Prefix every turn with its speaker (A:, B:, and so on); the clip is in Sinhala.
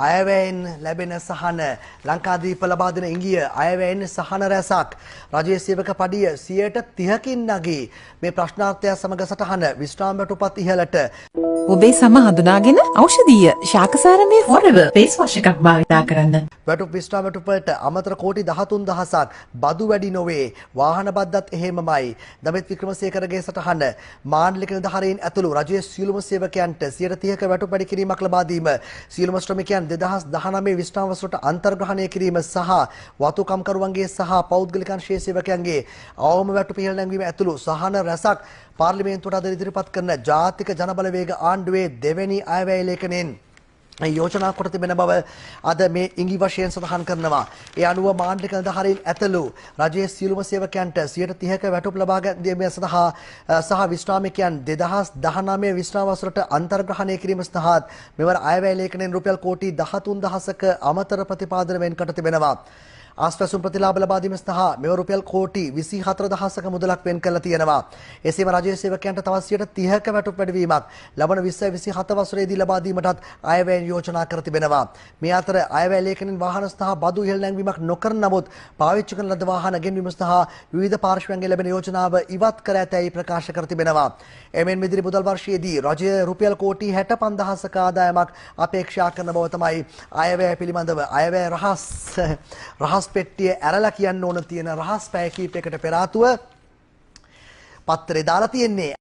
A: අයවැයෙන් ලැබෙන සහන ලංකාදීප ලබා දෙන ඉංගිය අයවැයෙන් සහන රැසක් රජයේ සේවක පඩිය 30%කින් නැගී මේ ප්‍රශ්නාර්ථය සමග සටහන විශ්‍රාමයටපත් ඉහළට
B: ඔබේ සම හඳුනාගෙන ඖෂධීය ශාකසාරමේ ෆොරෙවර් ෆේස් වොෂ් එකක් භාවිතා කරන්න.
A: වැටුප් විශ්‍රාමයටපත් අමතර කෝටි 13000ක් බදු වැඩි නොවේ වාහන බද්දත් එහෙමමයි. දමිත් වික්‍රමසේකරගේ සටහන මාණ්ඩලික නිලධාරීන් ඇතුළු රජයේ සියලුම සේවකයන්ට 30%ක වැටුප් වැඩි කිරීමක් ලබා දීම සියලුම ශ්‍රමිකයන් 2019 විශ්‍රාම වසරට අන්තර්ග්‍රහණය කිරීම සහ වතුකම්කරුවන්ගේ සහ පෞද්ගලික අංශයේ සේවකයන්ගේ අවම වැටුප ඉහළ නැංවීම ඇතුළු සහන රැසක් පාර්ලිමේන්තුවට අද ඉදිරිපත් කරන ජාතික ජනබලවේග ආණ්ඩුවේ දෙවැනි අයවැය ලේඛනයෙන් යෝජනා කොට තිබෙන බව අද මේ ඉංගි වශයෙන් සඳහන් කරනවා. ඒ අනුව මාණ්ඩලික නිලධාරීන් ඇතුළු රජයේ සියලුම සේවකයන්ට 30% වැටුප් ලබා ගැනීම සඳහා සහ විශ්‍රාමිකයන් 2019 විශ්‍රාම වසරට අන්තර්ග්‍රහණය කිරීම සඳහා මෙවර අයවැය ලේඛනයෙන් රුපියල් කෝටි 13000ක අමතර ප්‍රතිපාදන වෙන් කොට තිබෙනවා. ආස්පැසුම් ප්‍රතිලාභ ලබා දීම සඳහා මෙවර රුපියල් කෝටි 24000ක මුදලක් වෙන් කරලා තියෙනවා. එසේම රජයේ සේවකයන්ට තවත් 30%ක වැටුප් වැඩිවීමක් ලබන 2027 වසරේදී ලබා දීමටත් අයවැය යෝජනා කර තිබෙනවා. මේ අතර අයවැය ලේඛනයෙන් වාහන සඳහා බදු ඉහළ නැංවීමක් නොකරන නමුත් පාවිච්චි කරන ලද වාහන ගෙන්වීම සඳහා විවිධ පාර්ශ්වයන්ගෙන් ලැබෙන යෝජනාව ඉවත් කර ඇතැයි ප්‍රකාශ කර තිබෙනවා. එමෙන් ඉදිරි මුදල් වර්ෂයේදී රජය රුපියල් කෝටි 65000ක ආදායමක් අපේක්ෂා කරන බව තමයි අයවැය පිළිබඳව අයවැය රහස් පෙට්ටිය ඇරලා කියන්න ඕන තියෙන රහස් පැය කීපයකට පෙර ආතුව පත්තරේ දාලා තියෙන්නේ.